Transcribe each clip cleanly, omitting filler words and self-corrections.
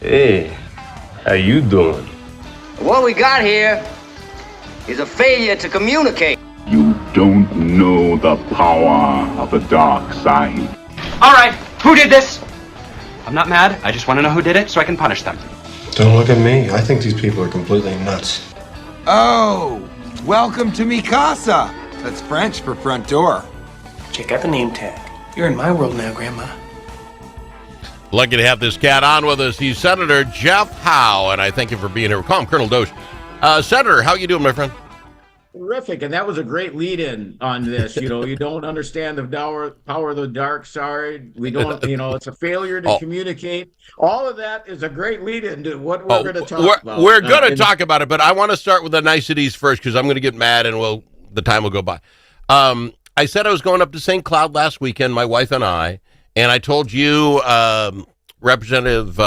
Hey, how you doing? What we got here is a failure to communicate. You don't know the power of the dark side. All right, who did this? I'm not mad. I just want to know who did it so I can punish them. Don't look at me. I think these people are completely nuts. Oh, welcome to mi casa. That's French for front door. Check out the name tag. You're in my world now, Grandma. Lucky to have this cat on with us. He's Senator Jeff Howe, and I thank you for being here. We call him Colonel DOGE. Senator, how you doing, my friend? Terrific, and that was a great lead-in on this. You know, you don't understand the power of the dark side. We don't, it's a failure to communicate. All of that is a great lead-in to what we're going to talk about. We're going to talk about it, but I want to start with the niceties first because I'm going to get mad and the time will go by. I said I was going up to St. Cloud last weekend, my wife and I told you, Representative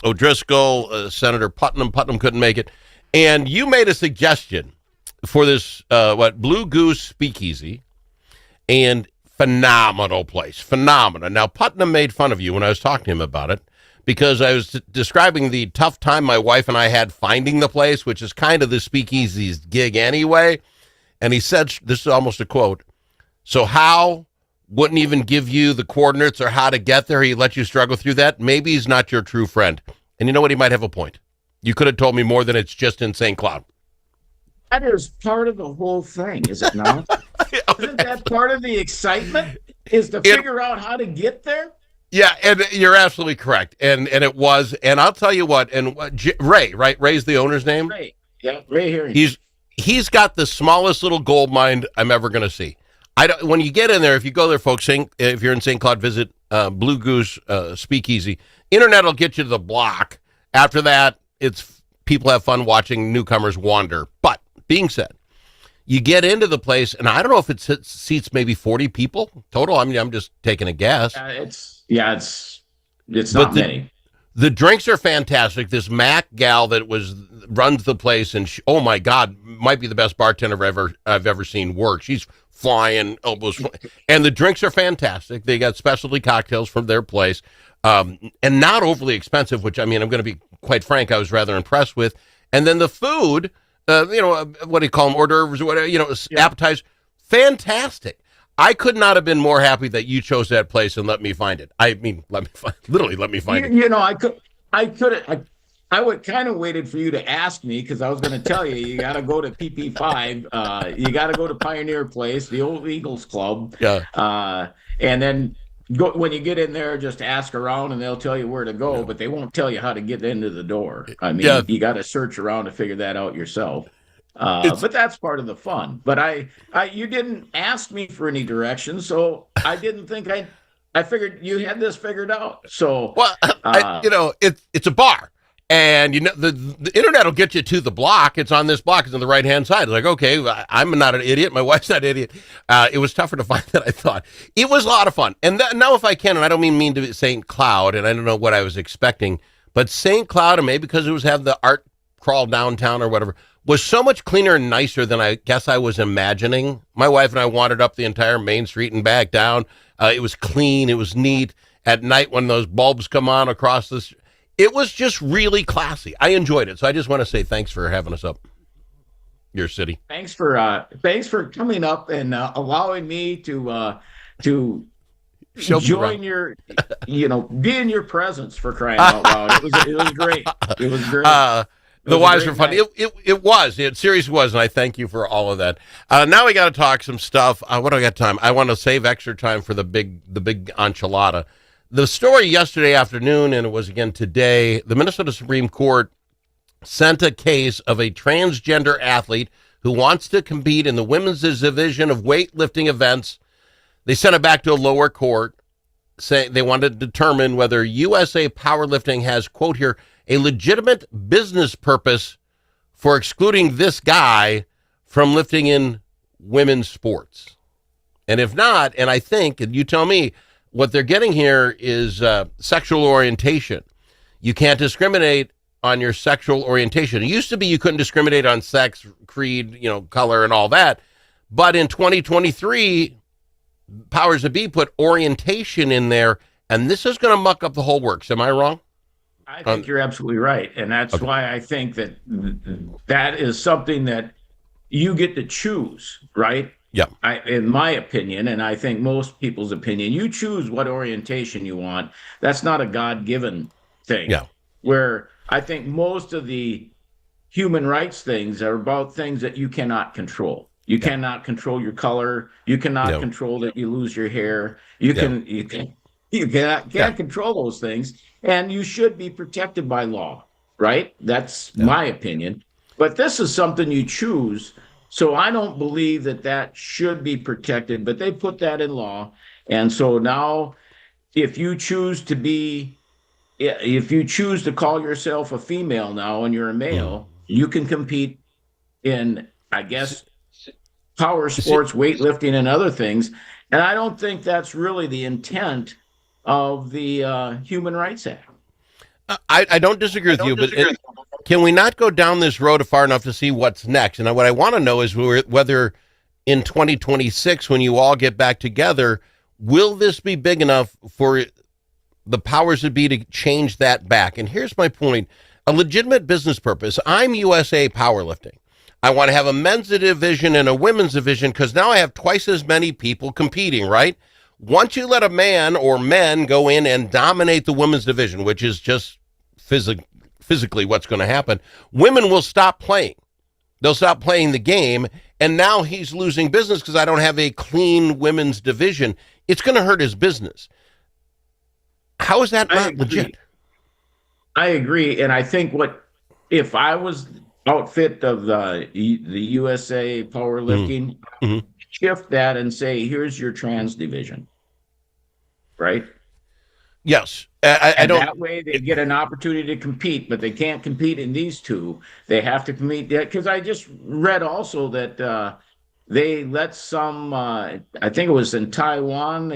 O'Driscoll, Senator Putnam couldn't make it, and you made a suggestion for this, Blue Goose Speakeasy, and phenomenal place, phenomenal. Now, Putnam made fun of you when I was talking to him about it because I was describing the tough time my wife and I had finding the place, which is kind of the Speakeasy's gig anyway, and he said, this is almost a quote, so Howe wouldn't even give you the coordinates or how to get there. He let you struggle through that. Maybe he's not your true friend. And you know what? He might have a point. You could have told me more than it's just in St. Cloud. That is part of the whole thing, is it not? Isn't that part of the excitement? Is to figure out how to get there? Yeah, and you're absolutely correct. And it was. And I'll tell you what. And Ray, right? Ray's the owner's name. Ray. Yeah, Ray here. He's got the smallest little gold mine I'm ever going to see. When you get in there, if you go there, folks, if you're in St. Cloud, visit Blue Goose Speakeasy. Internet will get you to the block. After that, it's people have fun watching newcomers wander. But being said, you get into the place, and I don't know if it seats maybe 40 people total. I mean, I'm just taking a guess. It's not many. The drinks are fantastic. This Mac gal that runs the place, and oh my God, might be the best bartender I've ever seen work. She's flying, elbows, and the drinks are fantastic. They got specialty cocktails from their place, and not overly expensive. Which I mean, I'm going to be quite frank, I was rather impressed with. And then the food, what do you call them, hors d'oeuvres or whatever, appetizers, fantastic. I could not have been more happy that you chose that place and let me find it. I mean, let me find it. I would kind of waited for you to ask me because I was going to tell you got to go to PP5. You got to go to Pioneer Place, the old Eagles Club. Yeah. And then when you get in there, just ask around and they'll tell you where to go, but they won't tell you how to get into the door. I mean, you got to search around to figure that out yourself. But that's part of the fun. But you didn't ask me for any directions, so I didn't think I figured you had this figured out. So, it's a bar. And the internet will get you to the block. It's on this block. It's on the right-hand side. It's like, okay, I'm not an idiot. My wife's not an idiot. It was tougher to find than I thought. It was a lot of fun. And now if I can, and I don't mean to St. Cloud, and I don't know what I was expecting, but St. Cloud, and maybe because it was have the art crawl downtown or whatever, was so much cleaner and nicer than I guess I was imagining. My wife and I wandered up the entire main street and back down. It was clean. It was neat. At night when those bulbs come on across this, it was just really classy. I enjoyed it. So I just want to say thanks for having us up your city. Thanks for coming up and allowing me to join your, be in your presence, for crying out loud. It was great. It was great. The wives were fun. It seriously was, and I thank you for all of that. Now we got to talk some stuff. What do I got time? I want to save extra time for the big enchilada. The story yesterday afternoon, and it was again today, the Minnesota Supreme Court sent a case of a transgender athlete who wants to compete in the women's division of weightlifting events. They sent it back to a lower court, saying they wanted to determine whether USA Powerlifting has, quote here, a legitimate business purpose for excluding this guy from lifting in women's sports. And if not, and I think, and you tell me, what they're getting here is sexual orientation. You can't discriminate on your sexual orientation. It used to be you couldn't discriminate on sex, creed, color, and all that. But in 2023, powers that be put orientation in there, and this is going to muck up the whole works. Am I wrong? I think you're absolutely right. And that's why I think that that is something that you get to choose, right? Yeah. In my opinion, and I think most people's opinion, you choose what orientation you want. That's not a God-given thing. Yeah. Where I think most of the human rights things are about things that you cannot control. You cannot control your color. You cannot control that you lose your hair. You can't control those things, and you should be protected by law, right? That's my opinion. But this is something you choose. So I don't believe that should be protected, but they put that in law. And so now if you choose to call yourself a female now and you're a male, you can compete in, I guess, power sports, weightlifting, and other things. And I don't think that's really the intent of the Human Rights Act. I don't disagree with you, but can we not go down this road far enough to see what's next? And what I want to know is whether in 2026, when you all get back together, will this be big enough for the powers that be to change that back? And here's my point. A legitimate business purpose. I'm USA Powerlifting. I want to have a men's division and a women's division because now I have twice as many people competing, right? Once you let a man or men go in and dominate the women's division, which is just physically what's going to happen, women will stop playing. They'll stop playing the game, and now he's losing business because I don't have a clean women's division. It's going to hurt his business. How is that not legit? I agree, and I think if I was outfit of the USA Powerlifting, shift that and say, here's your trans division, right? Yes. I don't. That way they get an opportunity to compete, but they can't compete in these two. They have to compete. Because I just read also that they let some, I think it was in Taiwan,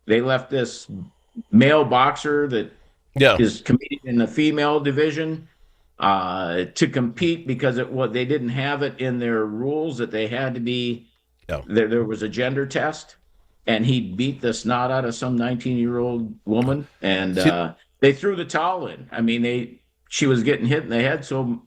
they left this male boxer that is competing in the female division to compete because they didn't have it in their rules that they had to be, there was a gender test. And he beat the snot out of some 19-year-old woman, and they threw the towel in. I mean, she was getting hit in the head so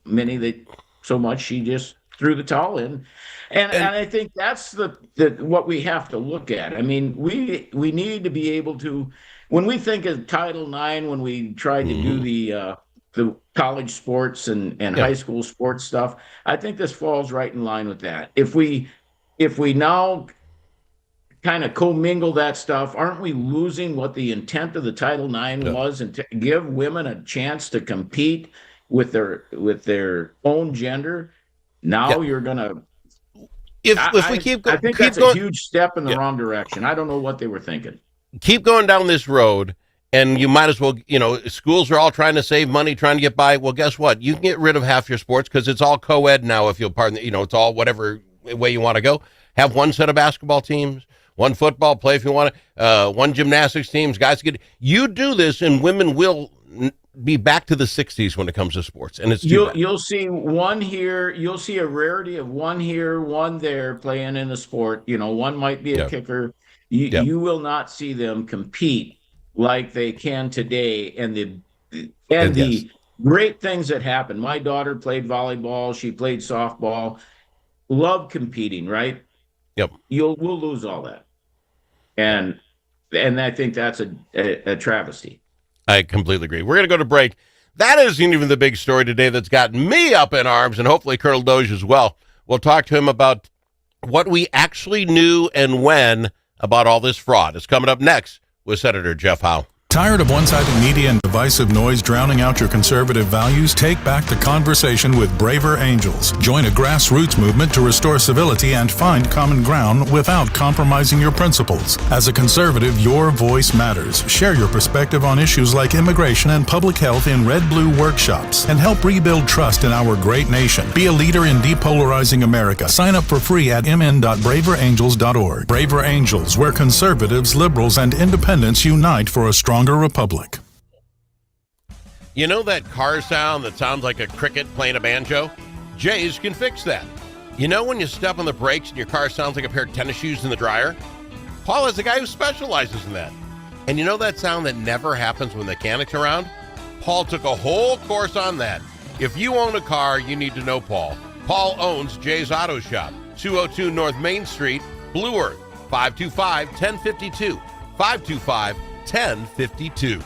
much she just threw the towel in, and I think that's what we have to look at. I mean, we need to be able to, when we think of Title IX, when we try to do the college sports and high school sports stuff, I think this falls right in line with that. If we now kind of commingle that stuff, aren't we losing what the intent of the Title IX was, and to give women a chance to compete with their own gender? Now you're gonna. If we keep going, I think that's a huge step in the wrong direction. I don't know what they were thinking. Keep going down this road, and you might as well. Schools are all trying to save money, trying to get by. Well, guess what? You can get rid of half your sports because it's all co-ed now. If you'll pardon, it's all whatever way you want to go. Have one set of basketball teams. One football play if you want to, one gymnastics teams, guys get. You do this, and women will be back to the 60s when it comes to sports, and it's you'll see one here. You'll see a rarity of one here, one there playing in the sport. One might be a kicker. You will not see them compete like they can today, and the great things that happen. My daughter played volleyball. She played softball. Love competing, right? Yep. We'll lose all that. And I think that's a travesty. I completely agree. We're going to go to break. That isn't even the big story today that's gotten me up in arms, and hopefully Colonel DOGE as well. We'll talk to him about what we actually knew and when about all this fraud. It's coming up next with Senator Jeff Howe. Tired of one-sided media and divisive noise drowning out your conservative values? Take back the conversation with Braver Angels. Join a grassroots movement to restore civility and find common ground without compromising your principles. As a conservative, your voice matters. Share your perspective on issues like immigration and public health in Red Blue workshops and help rebuild trust in our great nation. Be a leader in depolarizing America. Sign up for free at mn.braverangels.org. Braver Angels, where conservatives, liberals, and independents unite for a stronger republic. You know that car sound that sounds like a cricket playing a banjo? Jays can fix that. You know when you step on the brakes and your car sounds like a pair of tennis shoes in the dryer? Paul is a guy who specializes in that. And you know that sound that never happens when the mechanic's around? Paul took a whole course on that. If you own a car, you need to know Paul. Paul owns Jay's Auto Shop, 202 North Main Street, Blue Earth, 525-1052, 525-1052.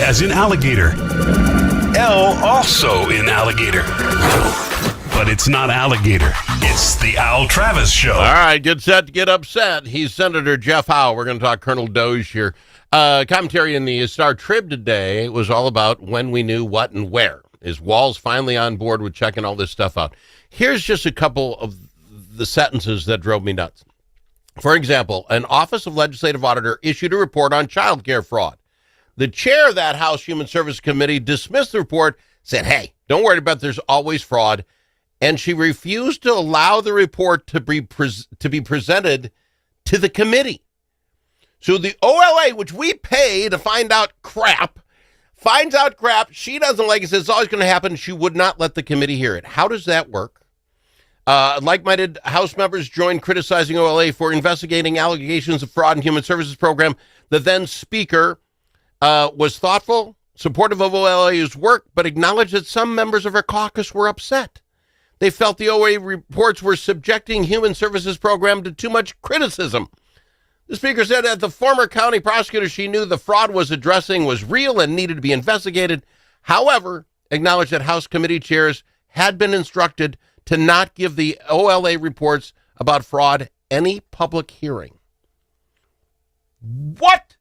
As in alligator. L also in alligator. But it's not alligator. It's the Al Travis Show. All right, get set to get upset. He's Senator Jeff Howe. We're going to talk Colonel DOGE here. Commentary in the Star Trib today was all about when we knew what and where. Is Walz finally on board with checking all this stuff out? Here's just a couple of the sentences that drove me nuts. For example, an Office of Legislative Auditor issued a report on child care fraud. The chair of that House Human Services Committee dismissed the report, said, hey, don't worry about it, there's always fraud. And she refused to allow the report to be presented to the committee. So the OLA, which we pay to find out crap, finds out crap. She doesn't like it, says it's always going to happen. She would not let the committee hear it. How does that work? Like-minded House members joined criticizing OLA for investigating allegations of fraud in Human Services program. The then Speaker was thoughtful, supportive of OLA's work, but acknowledged that some members of her caucus were upset. They felt the OLA reports were subjecting Human Services program to too much criticism. The Speaker said that the former county prosecutor she knew the fraud was addressing was real and needed to be investigated. However, acknowledged that House committee chairs had been instructed to not give the OLA reports about fraud any public hearing. What?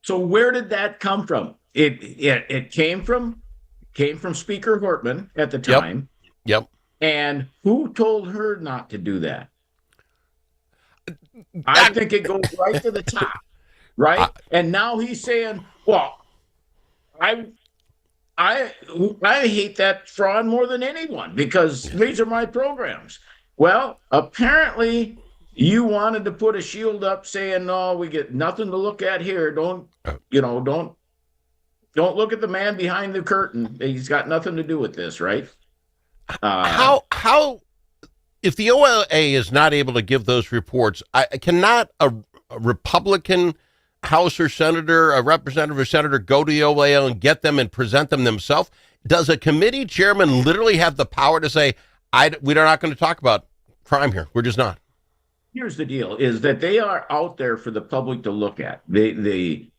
So where did that come from? It came from Speaker Hortman at the time. Yep. And who told her not to do that? I think it goes right to the top, right? And now he's saying, well, I hate that fraud more than anyone because these are my programs. Well, apparently you wanted to put a shield up saying, no, we get nothing to look at here. Don't look at the man behind the curtain. He's got nothing to do with this, right? How if the OLA is not able to give those reports, cannot a Republican House or senator, a representative or senator go to the OLA and get them and present them themselves? Does a committee chairman literally have the power to say, we're not going to talk about crime here? We're just not. Here's the deal, is that they are out there for the public to look at. The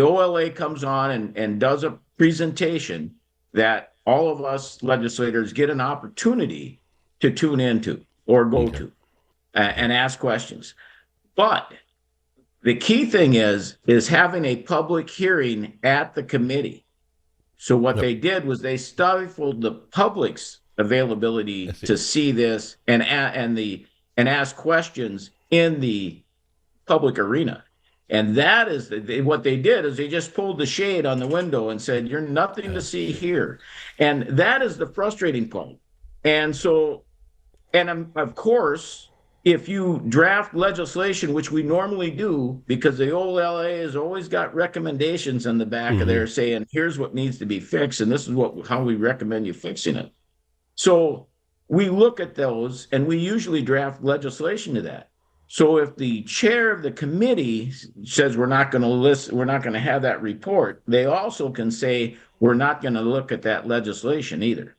OLA comes on and does a presentation that all of us legislators get an opportunity to tune into or go to and ask questions. But the key thing is having a public hearing at the committee. So what they did was they stifled the public's availability to see this and ask questions in the public arena. And that is what they did is they just pulled the shade on the window and said, you're nothing to see here. And that is the frustrating part. And so, of course, if you draft legislation, which we normally do, because the OLA has always got recommendations in the back of there saying, here's what needs to be fixed, and this is how we recommend you fixing it. So we look at those, and we usually draft legislation to that. So if the chair of the committee says we're not going to listen, we're not going to have that report, they also can say we're not going to look at that legislation either.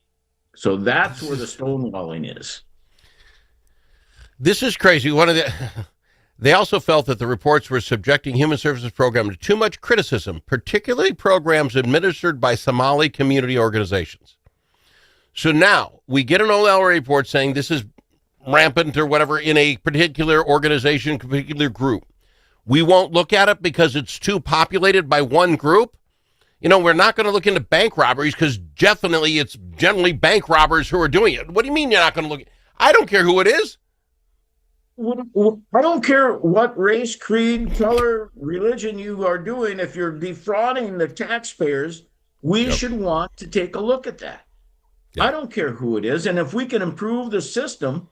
So that's where the stonewalling is. This is crazy. They also felt that the reports were subjecting human services program to too much criticism, particularly programs administered by Somali community organizations. So now we get an OLA report saying this is rampant or whatever in a particular organization, particular group. We won't look at it because it's too populated by one group. You know, we're not going to look into bank robberies because definitely it's generally bank robbers who are doing it. What do you mean you're not going to look? I don't care who it is. I don't care what race, creed, color, religion you are doing. If you're defrauding the taxpayers, we should want to take a look at that. I don't care who it is. And if we can improve the system,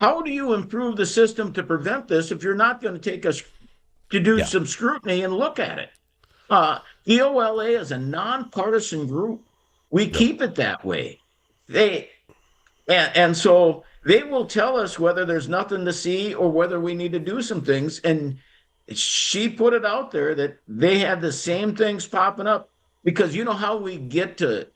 how do you improve the system to prevent this if you're not going to take us to do some scrutiny and look at it? The OLA is a nonpartisan group. We keep it that way. And so they will tell us whether there's nothing to see or whether we need to do some things. And she put it out there that they had the same things popping up because you know how we get to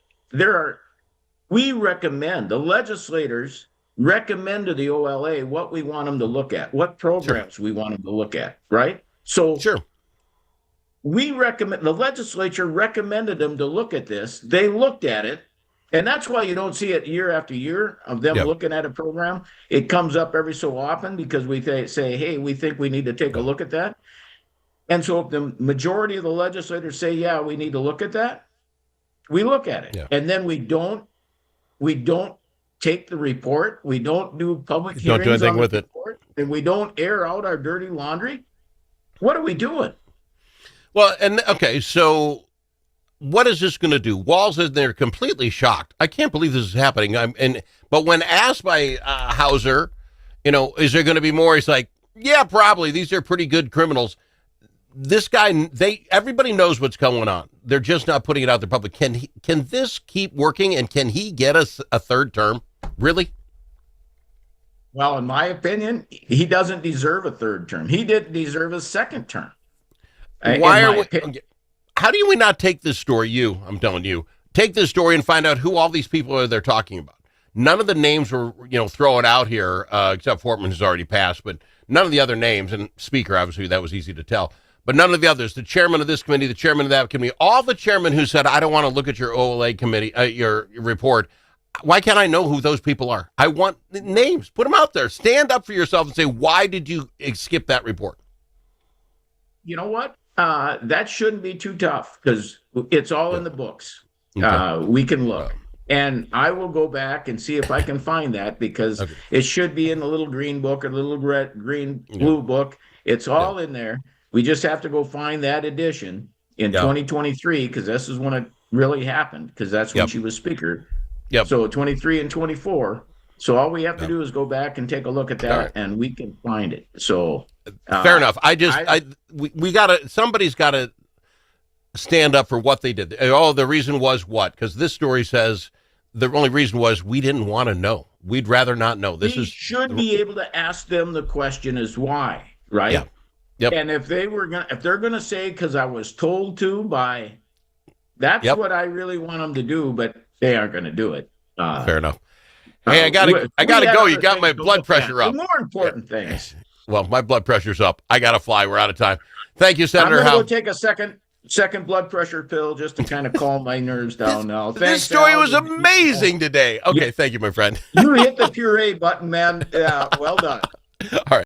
we recommend, the legislators recommend to the OLA what we want them to look at, what programs we want them to look at, right? So we recommend, the legislature recommended them to look at this. They looked at it, and that's why you don't see it year after year of them looking at a program. It comes up every so often because we say, hey, we think we need to take a look at that. And so if the majority of the legislators say, yeah, we need to look at that, we look at it. And then we don't take the report. We don't do public hearings. Don't do anything with it. And we don't air out our dirty laundry. What are we doing? Well, so what is this going to do? Walls is they're completely shocked. I can't believe this is happening. But when asked by Hauser, is there going to be more? He's like, yeah, probably. These are pretty good criminals. This guy, everybody knows what's going on. They're just not putting it out there public. Can this keep working, and can he get us a third term? Really? Well, in my opinion, he doesn't deserve a third term. He didn't deserve a second term. How do we not take this story? I'm telling you, take this story and find out who all these people are they're talking about. None of the names were, thrown out here, except Fortman has already passed, but none of the other names, and Speaker, obviously, that was easy to tell. But none of the others, the chairman of this committee, the chairman of that committee, all the chairmen who said, I don't want to look at your OLA committee, your report. Why can't I know who those people are? I want names. Put them out there. Stand up for yourself and say, why did you skip that report? You know what? That shouldn't be too tough because it's all in the books. Okay. We can look. And I will go back and see if I can find that because it should be in the little green book or the little blue book. It's all in there. We just have to go find that edition in 2023 because this is when it really happened because that's when she was speaker. So 23 and 24. So all we have to do is go back and take a look at that and we can find it. So fair enough. Somebody's got to stand up for what they did. Oh, the reason was what? Because this story says the only reason was we didn't want to know. We'd rather not know. We should be able to ask them the question is why, right? Yep. And if they're gonna say because I was told to by, that's what I really want them to do, but they aren't gonna do it. Fair enough. Hey, I gotta go. You got my blood pressure up. The more important things. Well, my blood pressure's up. I gotta fly. We're out of time. Thank you, Senator I'm Howe. gonna go take a second blood pressure pill just to kind of calm my nerves down now. Thanks, this story Al. was amazing today. Okay, thank you, my friend. You hit the puree button, man. Yeah, well done. All right.